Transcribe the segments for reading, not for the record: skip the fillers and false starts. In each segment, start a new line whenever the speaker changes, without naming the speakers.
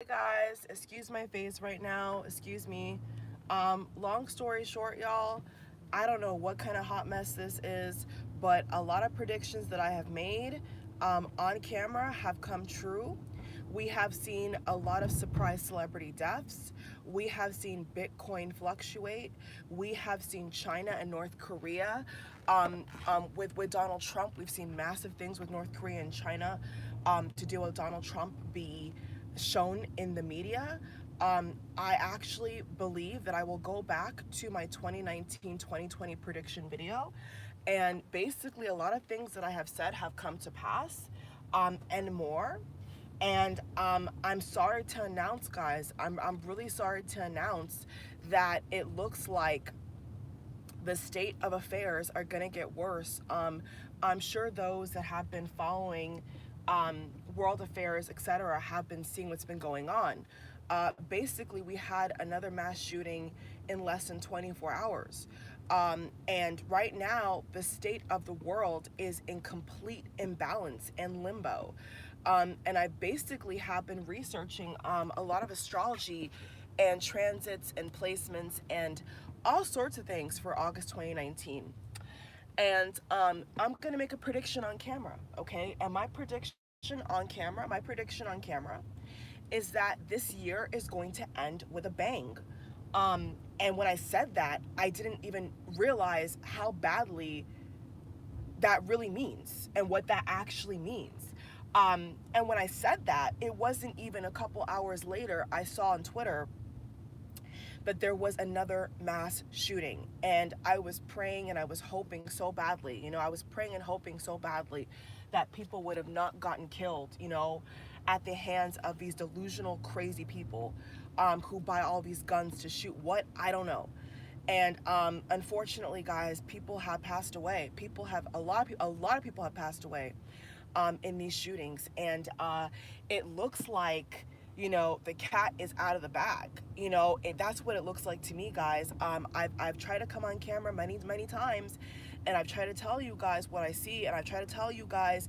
Hey guys, excuse my face right now, excuse me. Long story short, y'all, I don't know what kind of hot mess this is, but a lot of predictions that I have made on camera have come true. We have seen a lot of surprise celebrity deaths. We have seen Bitcoin fluctuate. We have seen China and North Korea. With Donald Trump, we've seen massive things with North Korea and China to deal with Donald Trump be shown in the media. I actually believe that I will go back to my 2019-2020 prediction video, and basically a lot of things that I have said have come to pass, and more. And I'm sorry to announce, guys, I'm really sorry to announce that it looks like the state of affairs are going to get worse. I'm sure those that have been following world affairs, etc., have been seeing what's been going on. Basically, we had another mass shooting in less than 24 hours. And right now, the state of the world is in complete imbalance and limbo. And I basically have been researching a lot of astrology and transits and placements and all sorts of things for August 2019. And I'm going to make a prediction on camera, okay? And my prediction on camera is that this year is going to end with a bang. And when I said that, I didn't even realize how badly that really means and what that actually means. And when I said that, it wasn't even a couple hours later, I saw on Twitter that there was another mass shooting. And I was praying and I was hoping so badly, I was praying and hoping so badly that people would have not gotten killed, at the hands of these delusional, crazy people who buy all these guns to shoot what? I don't know. And unfortunately, guys, people have passed away. A lot of people have passed away in these shootings, and it looks like the cat is out of the bag. That's what it looks like to me, guys. I've tried to come on camera many times, and I've tried to tell you guys what I see, and I've tried to tell you guys,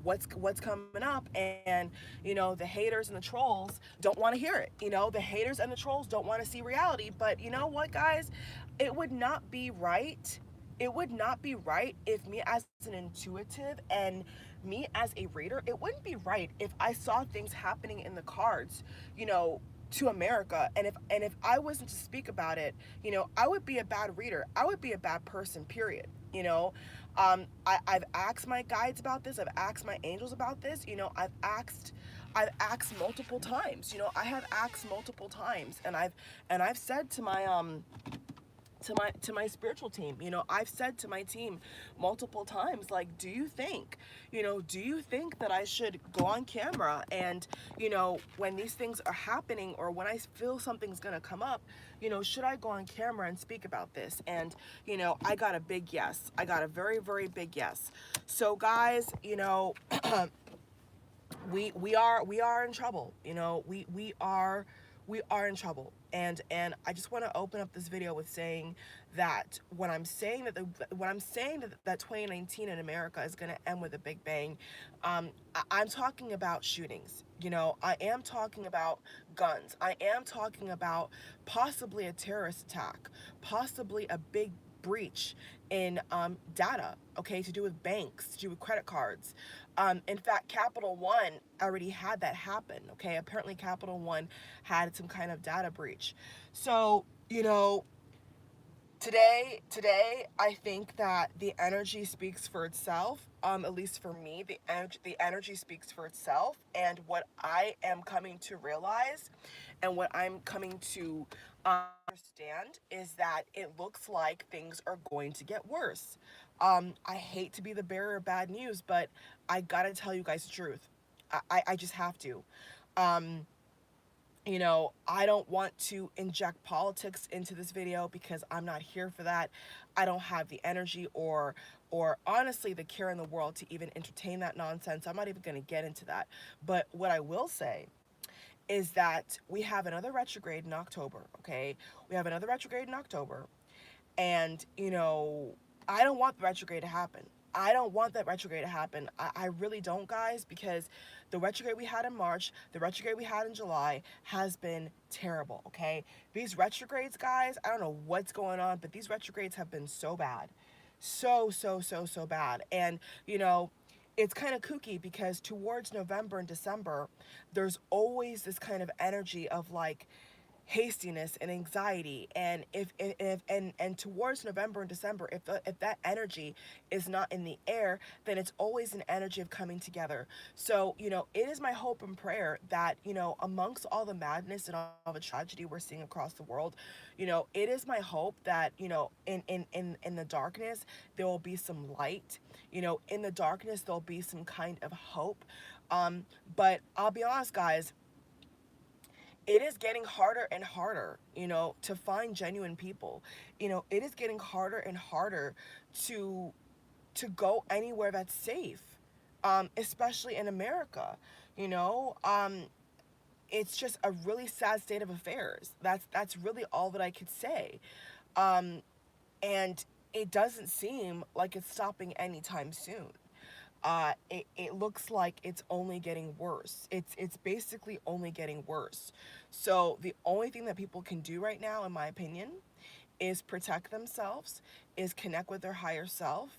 what's coming up, and the haters and the trolls don't want to hear it. The haters and the trolls don't want to see reality. But you know what, guys? It would not be right. It would not be right if me as an intuitive and me as a reader, it wouldn't be right if I saw things happening in the cards, to America, and if I wasn't to speak about it, I would be a bad reader. I would be a bad person, period. I've asked my guides about this. I've asked my angels about this. I've asked multiple times. I have asked multiple times, and I've said to my spiritual team, I've said to my team multiple times, like, do you think that I should go on camera and, when these things are happening, or when I feel something's gonna come up, should I go on camera and speak about this? And I got a big yes. I got a very, very big yes. So guys, we are in trouble. We are in trouble. And I just want to open up this video with saying that when I'm saying that 2019 in America is going to end with a big bang, I'm talking about shootings. I am talking about guns. I am talking about possibly a terrorist attack, possibly a big breach in data, okay, to do with banks, to do with credit cards. In fact, Capital One already had that happen, okay? Apparently, Capital One had some kind of data breach. So, today, I think that the energy speaks for itself. At least for me, the energy speaks for itself. And what I am coming to realize, and what I'm coming to understand, is that it looks like things are going to get worse. I hate to be the bearer of bad news, but I gotta tell you guys the truth. I just have to. Um, I don't want to inject politics into this video because I'm not here for that. I don't have the energy or honestly the care in the world to even entertain that nonsense. I'm not even going to get into that. But what I will say is that we have another retrograde in October, okay? We have another retrograde in October, and I don't want the retrograde to happen. I don't want that retrograde to happen. I really don't, guys, because the retrograde we had in March, the retrograde we had in July has been terrible, okay? These retrogrades, guys, I don't know what's going on, but these retrogrades have been so bad. So bad. And, you know, it's kind of kooky because towards November and December, there's always this kind of energy of like, hastiness and anxiety, and if and towards November and December, if that energy is not in the air, then it's always an energy of coming together. So, you know, it is my hope and prayer that, you know, amongst all the madness and all the tragedy we're seeing across the world, you know, it is my hope that, you know, in the darkness there will be some light. You know, in the darkness there'll be some kind of hope. But I'll be honest, guys, it is getting harder and harder, you know, to find genuine people. You know, it is getting harder and harder to go anywhere that's safe, especially in America. You know, it's just a really sad state of affairs. That's really all that I could say, um, and it doesn't seem like it's stopping anytime soon. It looks like it's only getting worse. It's basically only getting worse. So the only thing that people can do right now, in my opinion, is protect themselves, is connect with their higher self.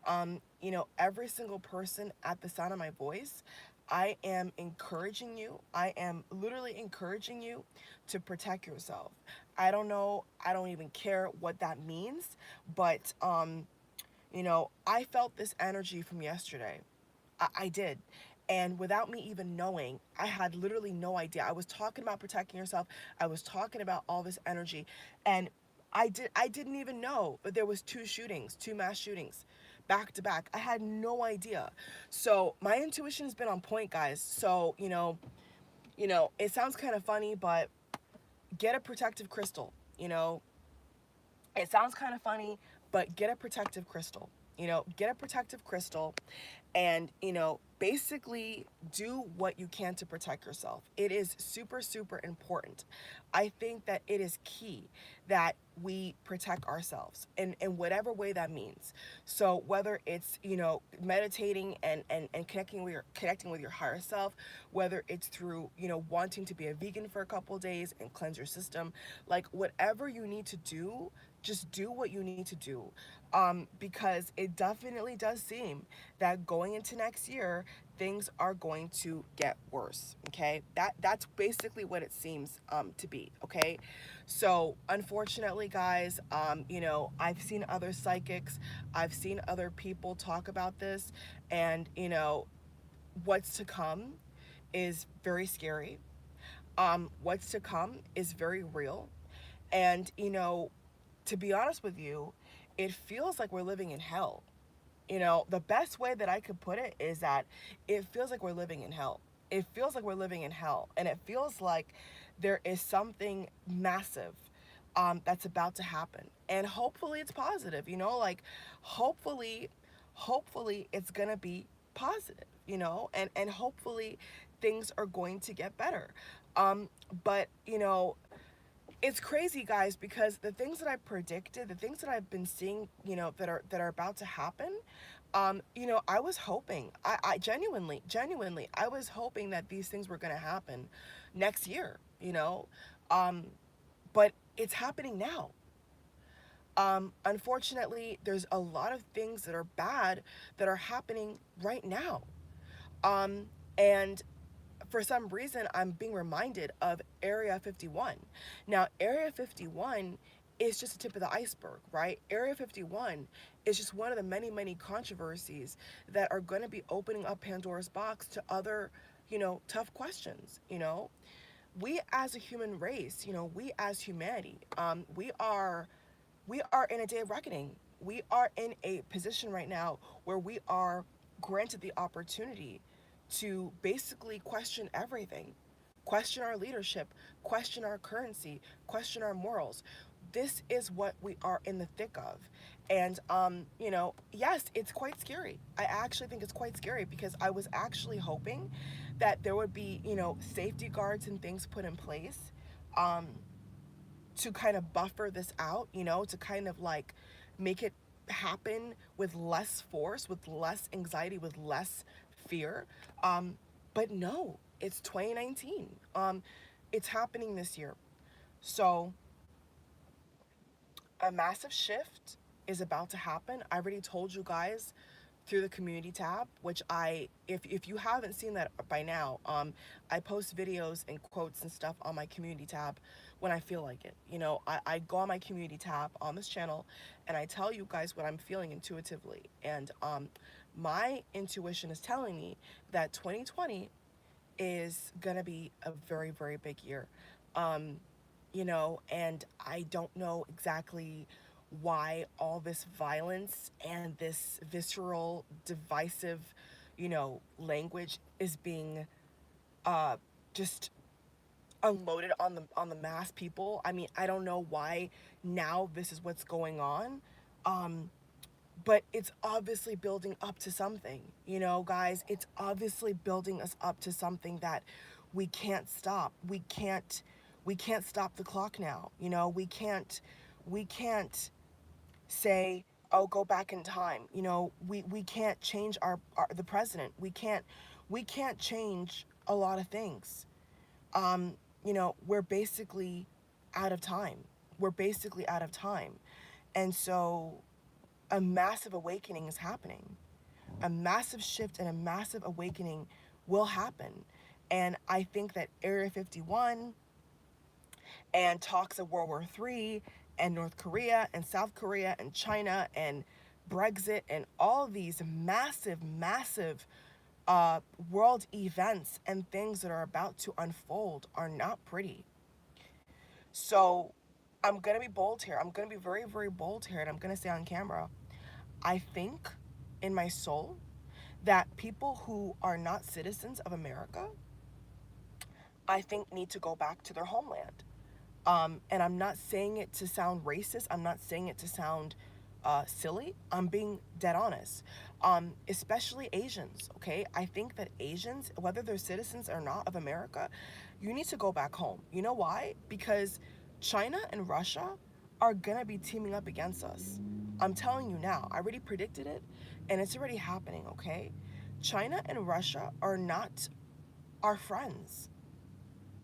You know, every single person at the sound of my voice, I am encouraging you. I am literally encouraging you to protect yourself. I don't know. I don't even care what that means, but you know, I felt this energy from yesterday. I did. And without me even knowing, I had literally no idea. I was talking about protecting yourself. I was talking about all this energy. And I didn't even know that there was two shootings, two mass shootings back to back. I had no idea. So my intuition has been on point, guys. So, you know, it sounds kind of funny, but get a protective crystal, you know, it sounds kind of funny, but get a protective crystal. You know, get a protective crystal and, you know, basically do what you can to protect yourself. It is super important. I think that it is key that we protect ourselves in whatever way that means. So whether it's, you know, meditating and connecting with your higher self, whether it's through, you know, wanting to be a vegan for a couple of days and cleanse your system, like whatever you need to do, just do what you need to do, because it definitely does seem that going into next year things are going to get worse. Okay, that's basically what it seems to be. Okay, so unfortunately, guys, you know, I've seen other psychics, I've seen other people talk about this, and you know, what's to come is very scary. What's to come is very real. And, you know, to be honest with you, it feels like we're living in hell. You know, the best way that I could put it is that it feels like we're living in hell. It feels like we're living in hell. And it feels like there is something massive that's about to happen. And hopefully it's positive, you know, like hopefully, hopefully it's going to be positive, you know, and hopefully things are going to get better. But, you know, it's crazy, guys, because the things that I predicted, the things that I've been seeing, you know, that are about to happen, you know, I was hoping, I genuinely, I was hoping that these things were gonna happen next year, you know, um, but it's happening now. Unfortunately, there's a lot of things that are bad that are happening right now. And for some reason, I'm being reminded of Area 51. Now, Area 51 is just the tip of the iceberg, right? Area 51 is just one of the many controversies that are going to be opening up Pandora's box to other, you know, tough questions, you know? We as a human race, you know, we as humanity, we are in a day of reckoning. We are in a position right now where we are granted the opportunity to basically question everything, question our leadership, question our currency, question our morals. This is what we are in the thick of. And, you know, yes, it's quite scary. I actually think it's quite scary because I was actually hoping that there would be, you know, safety guards and things put in place, um, to kind of buffer this out, you know, to kind of like make it happen with less force, with less anxiety, with less fear. Um, but no, it's 2019. It's happening this year. So a massive shift is about to happen. I already told you guys through the community tab, which if you haven't seen that by now, I post videos and quotes and stuff on my community tab when I feel like it. You know, I go on my community tab on this channel and I tell you guys what I'm feeling intuitively. And my intuition is telling me that 2020 is gonna be a very, very big year. Um, you know, and I don't know exactly why all this violence and this visceral, divisive, you know, language is being uh, just unloaded on the mass people. I mean, I don't know why now this is what's going on. Um, but it's obviously building up to something, you know, guys. It's obviously building us up to something that we can't stop. We can't stop the clock now. You know, we can't say, oh, go back in time. You know, we can't change our the president. We can't change a lot of things. um you know, we're basically out of time. We're basically out of time. And so a massive awakening is happening. A massive shift and a massive awakening will happen. And I think that Area 51 and talks of World War III and North Korea and South Korea and China and Brexit and all these massive, massive world events and things that are about to unfold are not pretty. So I'm going to be bold here. I'm going to be very, very bold here. And I'm going to say on camera, I think in my soul that people who are not citizens of America, I think need to go back to their homeland. And I'm not saying it to sound racist. I'm not saying it to sound silly. I'm being dead honest. Especially Asians, okay? I think that Asians, whether they're citizens or not of America, you need to go back home. You know why? Because China and Russia are gonna be teaming up against us. I'm telling you now. I already predicted it, and it's already happening, okay? China and Russia are not our friends.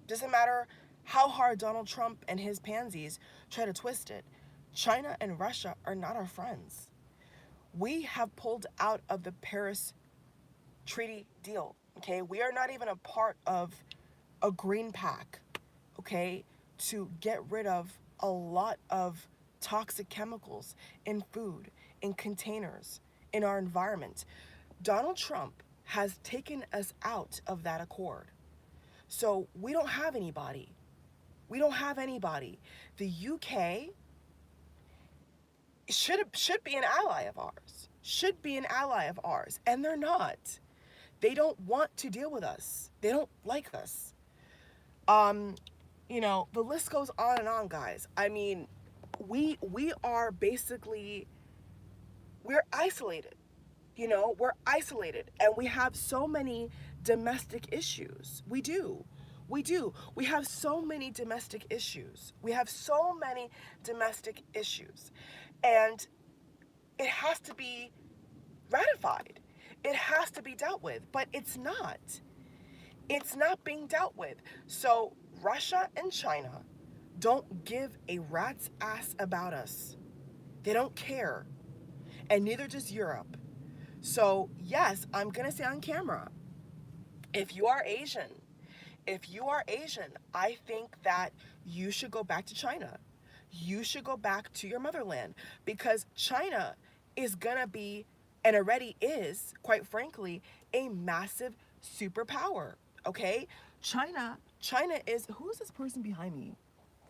Doesn't matter how hard Donald Trump and his pansies try to twist it. China and Russia are not our friends. We have pulled out of the Paris Treaty deal. Okay, we are not even a part of a green pack. Okay, to get rid of a lot of toxic chemicals in food, in containers, in our environment. Donald Trump has taken us out of that accord. So we don't have anybody. We don't have anybody. The UK should be an ally of ours. Should be an ally of ours, and they're not. They don't want to deal with us. They don't like us. Um, you know, the list goes on and on, guys. I mean, we are basically we're isolated. You know, we're isolated and we have so many domestic issues. We do. We do. We have so many domestic issues. We have so many domestic issues. And it has to be ratified. It has to be dealt with, but it's not. It's not being dealt with. So Russia and China don't give a rat's ass about us. They don't care. And neither does Europe. So, yes, I'm going to say on camera, if you are Asian, if you are Asian, I think that you should go back to China. You should go back to your motherland because China is going to be, and already is, quite frankly, a massive superpower. Okay? China is, who is this person behind me?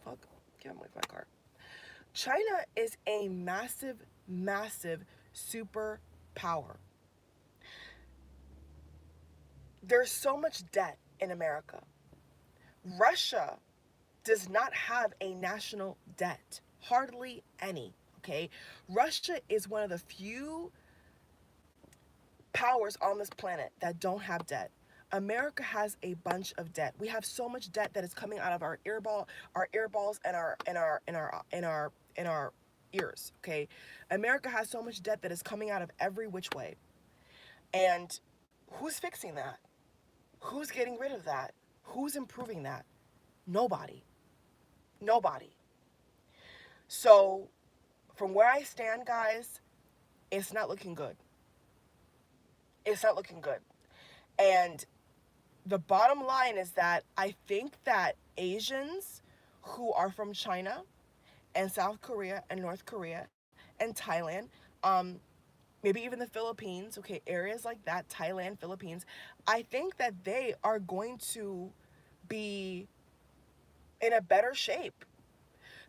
Fuck, get away from my car. China is a massive, massive superpower. There's so much debt in America. Russia does not have a national debt, hardly any. Okay? Russia is one of the few powers on this planet that don't have debt. America has a bunch of debt. We have so much debt that is coming out of our earballs and our ears, okay? America has so much debt that is coming out of every which way. And who's fixing that? Who's getting rid of that? Who's improving that? Nobody. Nobody. So, from where I stand, guys, it's not looking good. It's not looking good. And the bottom line is that I think that Asians who are from China and South Korea and North Korea and Thailand, um, maybe even the Philippines, okay, areas like that, Thailand, Philippines, I think that they are going to be in a better shape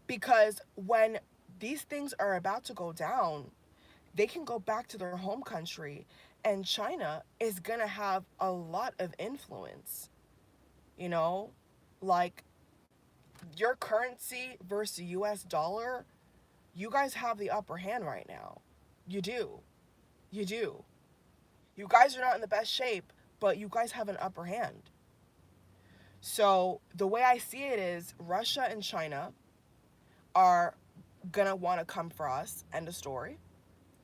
because when these things are about to go down, they can go back to their home country and China is going to have a lot of influence, you know? Like your currency versus the US dollar, you guys have the upper hand right now. You do. You do. You guys are not in the best shape, but you guys have an upper hand. So the way I see it is Russia and China are gonna want to come for us. End of story.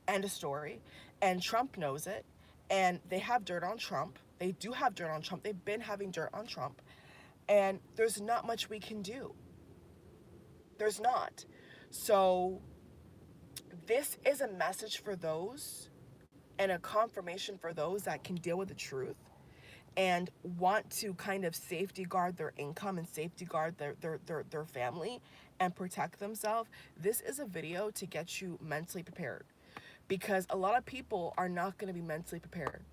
End of story. And Trump knows it. And they have dirt on Trump. They do have dirt on Trump. They've been having dirt on Trump. And there's not much we can do. There's not. So this is a message for those and a confirmation for those that can deal with the truth and want to kind of safety guard their income and safety guard their family and protect themselves. This is a video to get you mentally prepared because a lot of people are not going to be mentally prepared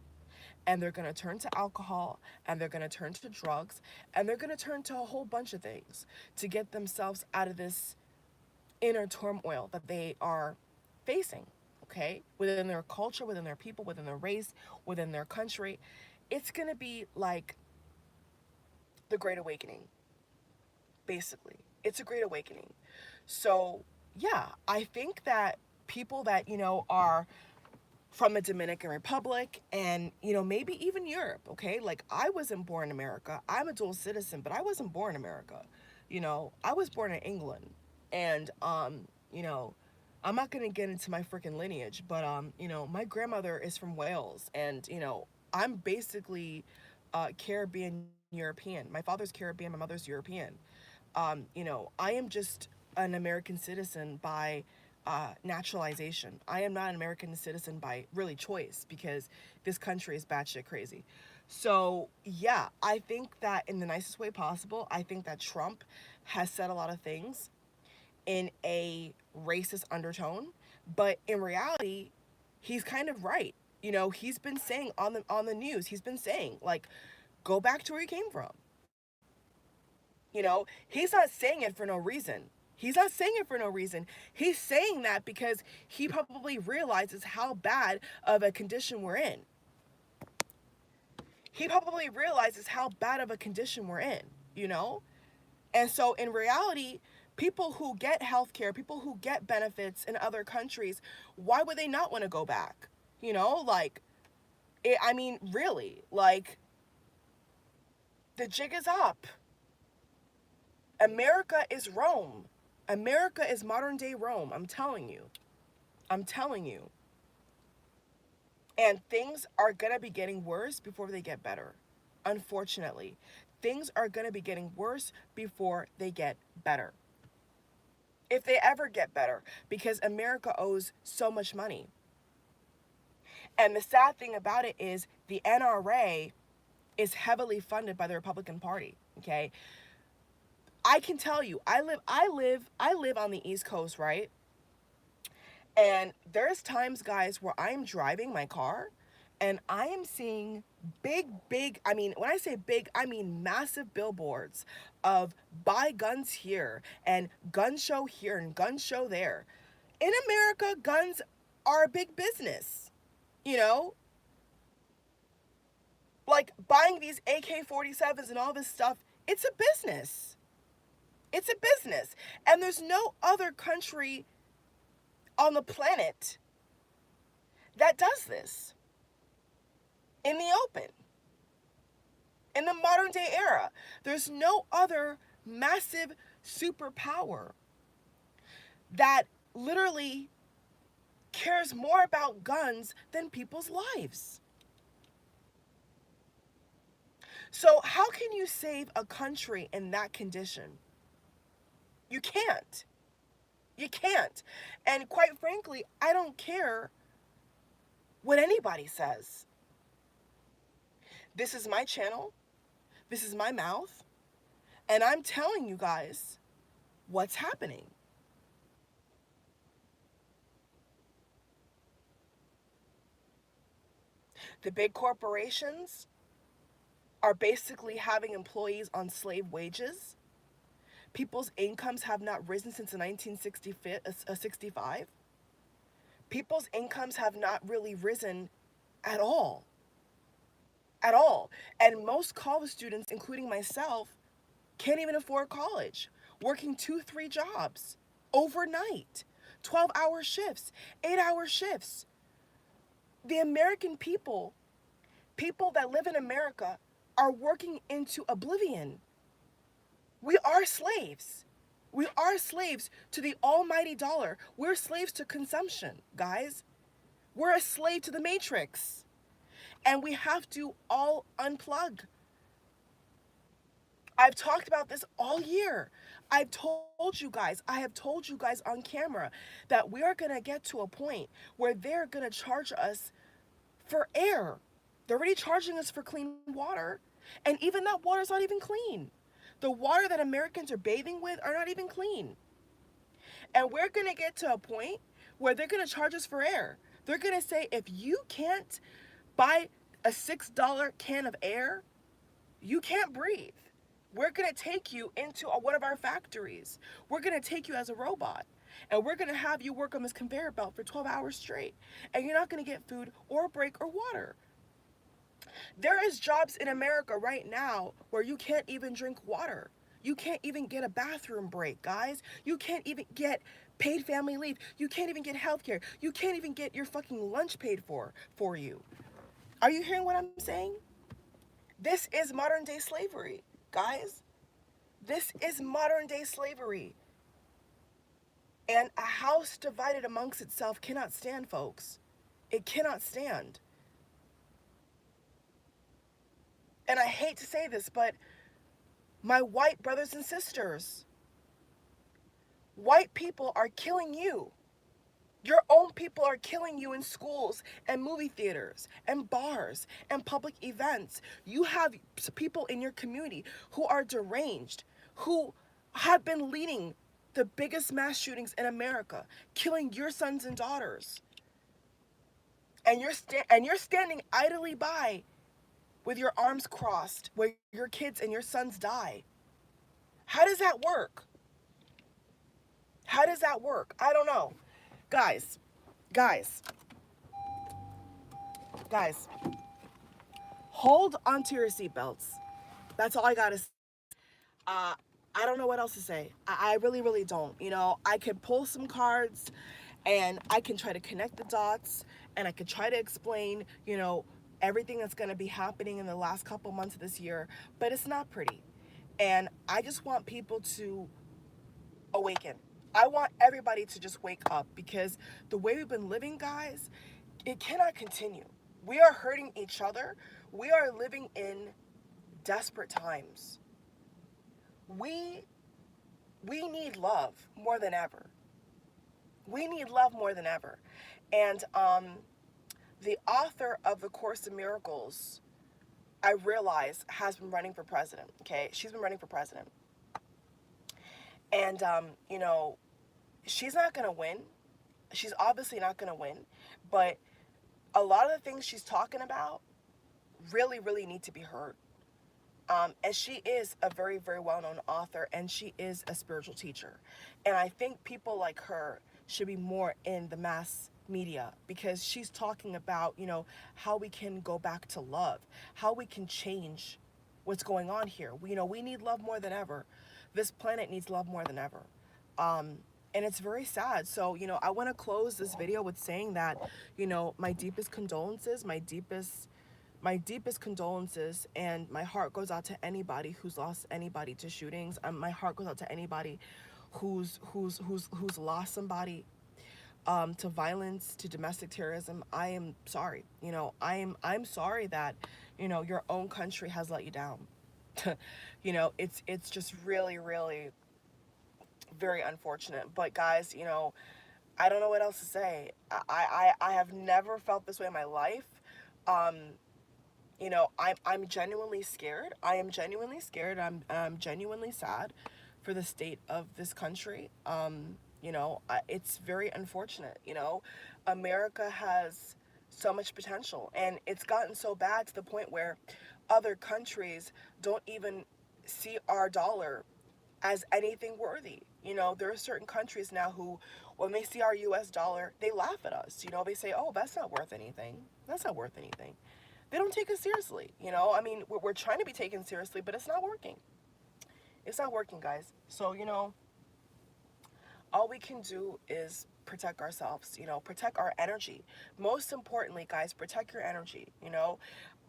and they're going to turn to alcohol and they're going to turn to drugs and they're going to turn to a whole bunch of things to get themselves out of this inner turmoil that they are facing, okay? Within their culture, within their people, within their race, within their country. It's going to be like the Great Awakening, basically. It's a Great Awakening. So, yeah, I think that people that, are from the Dominican Republic and, maybe even Europe, okay? Like, I wasn't born in America. I'm a dual citizen, but I wasn't born in America. I was born in England. And, I'm not going to get into my freaking lineage, but, my grandmother is from Wales. And, I'm basically Caribbean European. My father's Caribbean, my mother's European. I am just an American citizen by naturalization. I am not an American citizen by really choice because this country is batshit crazy. So, yeah, I think that in the nicest way possible, I think that Trump has said a lot of things in a racist undertone, but in reality, he's kind of right. He's been saying on the news, he's been saying like, go back to where you came from. He's not saying it for no reason. He's not saying it for no reason. He's saying that because he probably realizes how bad of a condition we're in. He probably realizes how bad of a condition we're in, you know? And so in reality, people who get healthcare, people who get benefits in other countries, why would they not want to go back? Really, the jig is up. America is Rome. America is modern day Rome. I'm telling you. I'm telling you. And things are going to be getting worse before they get better. Unfortunately, things are going to be getting worse before they get better. If they ever get better, because America owes so much money. And the sad thing about it is the NRA is heavily funded by the Republican Party, okay? I can tell you, I live on the East Coast, right? And there's times, guys, where I'm driving my car and I am seeing big, when I say big, I mean massive billboards of buy guns here and gun show here and gun show there. In America, guns are a big business, you know? Like buying these AK-47s and all this stuff, it's a business. It's a business. And there's no other country on the planet that does this in the open. In the modern day era, there's no other massive superpower that literally cares more about guns than people's lives. So, how can you save a country in that condition? You can't. You can't. And quite frankly, I don't care what anybody says. This is my channel, this is my mouth, and I'm telling you guys what's happening. The big corporations are basically having employees on slave wages. People's incomes have not risen since the 1965. People's incomes have not really risen at all. At all. And most college students, including myself, can't even afford college, working 2, 3 jobs overnight, 12-hour shifts, 8-hour shifts. The American people, people that live in America, are working into oblivion. We are slaves. We are slaves to the almighty dollar. We're slaves to consumption, guys. We're a slave to the matrix. And we have to all unplug. I've talked about this all year. I have told you guys on camera that we are going to get to a point where they're going to charge us for air. They're already charging us for clean water. And even that water's not even clean. The water that Americans are bathing with are not even clean. And we're going to get to a point where they're going to charge us for air. They're going to say, if you can't buy a $6 can of air, you can't breathe. We're going to take you into one of our factories. We're going to take you as a robot. And we're going to have you work on this conveyor belt for 12 hours straight. And you're not going to get food or a break or water. There is jobs in America right now where you can't even drink water. You can't even get a bathroom break, guys. You can't even get paid family leave. You can't even get health care. You can't even get your fucking lunch paid for you. Are you hearing what I'm saying? This is modern day slavery, guys. This is modern day slavery. And a house divided amongst itself cannot stand, folks. It cannot stand. And I hate to say this, but my white brothers and sisters, white people are killing you. Your own people are killing you in schools and movie theaters and bars and public events. You have people in your community who are deranged, who have been leading the biggest mass shootings in America, killing your sons and daughters. And you're standing idly by with your arms crossed where your kids and your sons die. How does that work? How does that work? I don't know. Guys, guys, guys, hold onto your seatbelts. That's all I gotta say. Uh, I don't know what else to say. I really, really don't. You know, I could pull some cards and I can try to connect the dots and I could try to explain, you know, everything that's gonna be happening in the last couple months of this year, but it's not pretty. And I just want people to awaken. I want everybody to just wake up because the way we've been living, guys, it cannot continue. We are hurting each other. We are living in desperate times. We need love more than ever. We need love more than ever. And the author of The Course in Miracles, I realize, has been running for president. Okay, she's been running for president. And, you know, she's not going to win. She's obviously not going to win. But a lot of the things she's talking about really, really need to be heard. And she is a very, very well-known author, and she is a spiritual teacher. And I think people like her should be more in the mass media because she's talking about, you know, how we can go back to love, how we can change what's going on here. We need love more than ever. This planet needs love more than ever. And it's very sad. So, you know, I want to close this video with saying that, you know, my deepest condolences, and my heart goes out to anybody who's lost anybody to shootings. My heart goes out to anybody who's lost somebody to violence, to domestic terrorism, I am sorry. I'm sorry that, your own country has let you down. It's just really, really very unfortunate. But guys, I don't know what else to say. I have never felt this way in my life. Um, I'm genuinely scared. I am genuinely scared. I'm genuinely sad for the state of this country. It's very unfortunate. America has so much potential, and it's gotten so bad to the point where other countries don't even see our dollar as anything worthy. There are certain countries now who, when they see our US dollar, they laugh at us. They say, oh, that's not worth anything. That's not worth anything. They don't take us seriously. I mean, we're trying to be taken seriously, but it's not working. It's not working, guys. So, all we can do is protect ourselves, protect our energy. Most importantly, guys, protect your energy.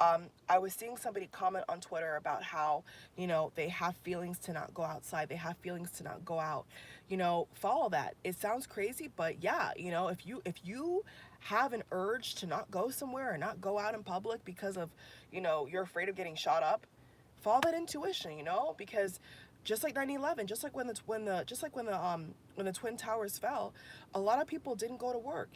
I was seeing somebody comment on Twitter about how, they have feelings to not go outside. They have feelings to not go out. Follow that. It sounds crazy, but yeah, if you have an urge to not go somewhere or not go out in public because of, you're afraid of getting shot up, follow that intuition, because just like 9/11, when the twin towers fell, a lot of people didn't go to work.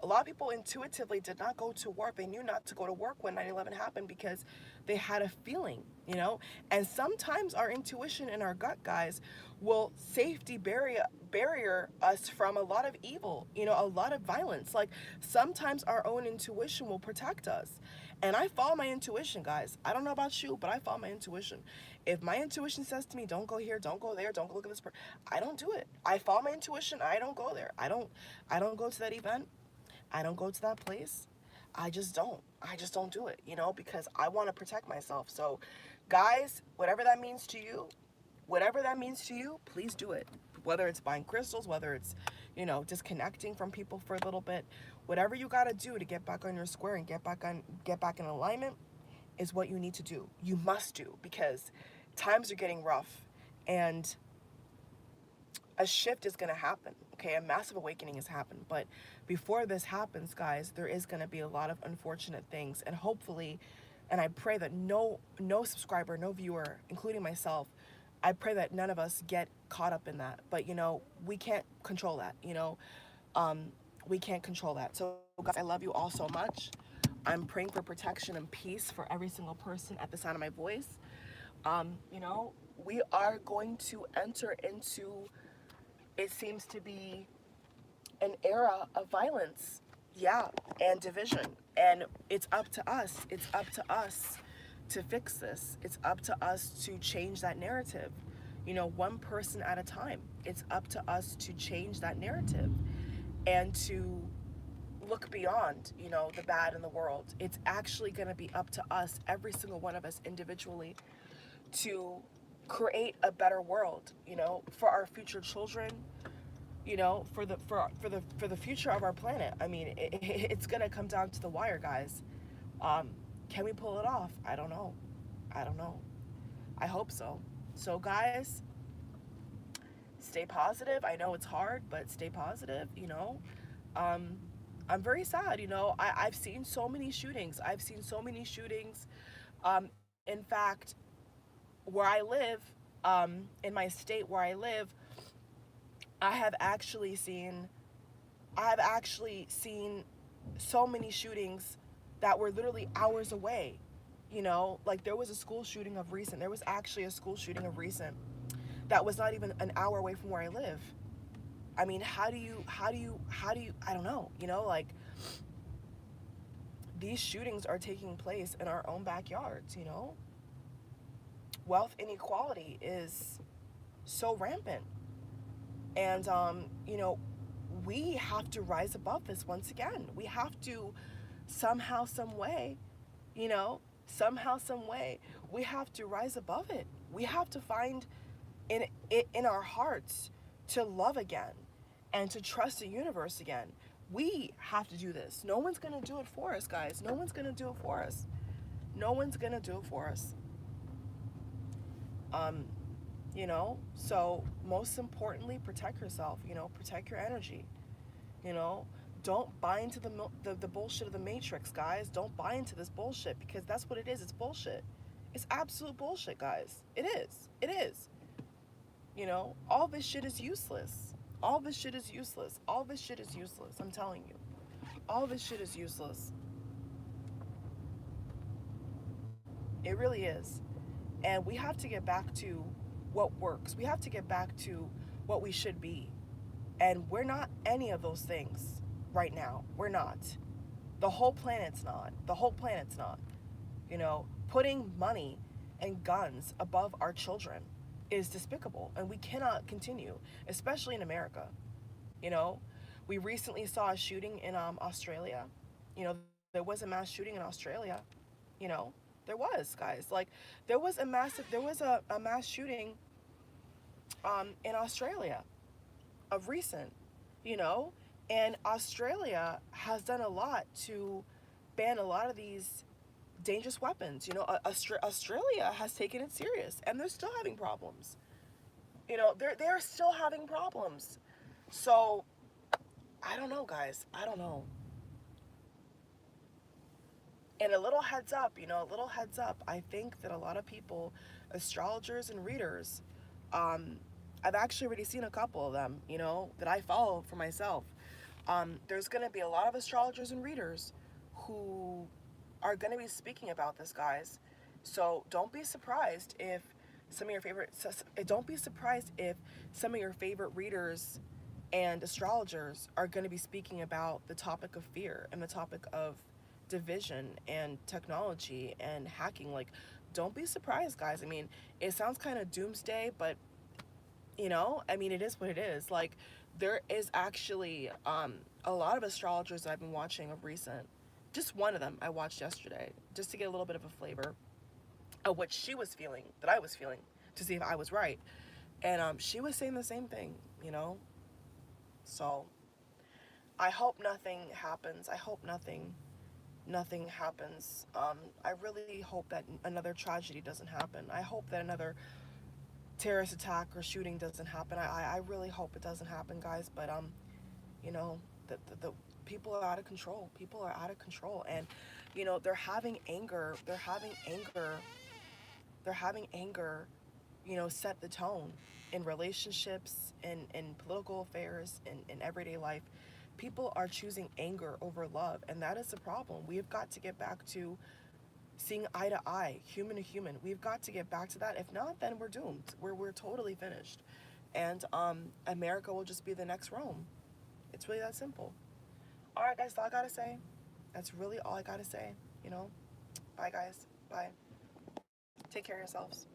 A lot of people intuitively did not go to work. They knew not to go to work when 9/11 happened because they had a feeling. And sometimes our intuition and our gut, guys, will safety barrier us from a lot of evil, a lot of violence. Like, sometimes our own intuition will protect us. And I follow my intuition, guys. I don't know about you, but I follow my intuition. If my intuition says to me, don't go here, don't go there, don't look at this person, I don't do it. I follow my intuition. I don't go there. I don't go to that event. I don't go to that place. I just don't. I just don't do it, because I want to protect myself. So, guys, whatever that means to you, please do it. Whether it's buying crystals, whether it's, disconnecting from people for a little bit, whatever you got to do to get back on your square and get back in alignment is what you need to do. You must do, because times are getting rough, and a shift is going to happen. Okay, a massive awakening has happened. But before this happens, guys, there is going to be a lot of unfortunate things. And hopefully, and I pray that no subscriber, no viewer, including myself, I pray that none of us get caught up in that. But, we can't control that. We can't control that. So, guys, I love you all so much. I'm praying for protection and peace for every single person at the sound of my voice. We are going to enter into, it seems to be, an era of violence, yeah, and division. And it's up to us. It's up to us to fix this. It's up to us to change that narrative, one person at a time. It's up to us to change that narrative and to look beyond, the bad in the world. It's actually going to be up to us, every single one of us individually, to create a better world, for our future children, for the future of our planet. I mean, it's gonna come down to the wire, guys. Can we pull it off? I don't know. I don't know. I hope so. So, guys, stay positive. I know it's hard, but stay positive. I'm very sad. I've seen so many shootings. I've seen so many shootings. In fact, where I live, in my state where I live, I have actually seen so many shootings that were literally hours away. Like, there was a school shooting of recent. There was actually a school shooting of recent that was not even an hour away from where I live. I mean, how do you, I don't know, like, these shootings are taking place in our own backyards. Wealth inequality is so rampant. And, we have to rise above this once again. We have to somehow, some way, we have to rise above it. We have to find in our hearts to love again and to trust the universe again. We have to do this. No one's going to do it for us, guys. No one's going to do it for us. No one's going to do it for us. So most importantly, protect yourself, protect your energy. You know, don't buy into the bullshit of the Matrix, guys. Don't buy into this bullshit, because that's what it is. It's bullshit. It's absolute bullshit, guys. It is. It is. You know, all this shit is useless. All this shit is useless. All this shit is useless. I'm telling you. All this shit is useless. It really is. And we have to get back to what works. We have to get back to what we should be. And we're not any of those things right now. We're not. The whole planet's not. The whole planet's not. You know, putting money and guns above our children is despicable, and we cannot continue, especially in America. You know, we recently saw a shooting in Australia. You know, there was a mass shooting in Australia. You know, there was, guys. Like, there was a mass shooting in Australia of recent. You know, and Australia has done a lot to ban a lot of these dangerous weapons. You know, Australia has taken it serious, and they're still having problems. You know, they're still having problems. So I don't know, guys. I don't know. And a little heads up, you know, a little heads up. I think that a lot of people, astrologers and readers, um, I've actually already seen a couple of them, you know, that I follow for myself. There's going to be a lot of astrologers and readers who are going to be speaking about this, guys. So don't be surprised if don't be surprised if some of your favorite readers and astrologers are going to be speaking about the topic of fear and the topic of division and technology and hacking. Like, don't be surprised, guys. I mean, it sounds kind of doomsday, but you know, I mean, it is what it is. Like, there is actually a lot of astrologers that I've been watching of recent. Just one of them I watched yesterday, just to get a little bit of a flavor of what she was feeling, that I was feeling, to see if I was right. And she was saying the same thing, you know. So I hope nothing happens. I hope nothing happens. I really hope that another tragedy doesn't happen. I hope that another terrorist attack or shooting doesn't happen. I really hope it doesn't happen, guys. But you know, the people are out of control. People are out of control, and you know, they're having anger. They're having anger. You know, set the tone in relationships, in political affairs, in everyday life. People are choosing anger over love, and that is the problem. We have got to get back to seeing eye to eye, human to human. We've got to get back to that. If not, then we're doomed. We're totally finished. And America will just be the next Rome. It's really that simple. All right, guys, that's all I gotta say. That's really all I gotta say. You know, bye, guys. Bye. Take care of yourselves.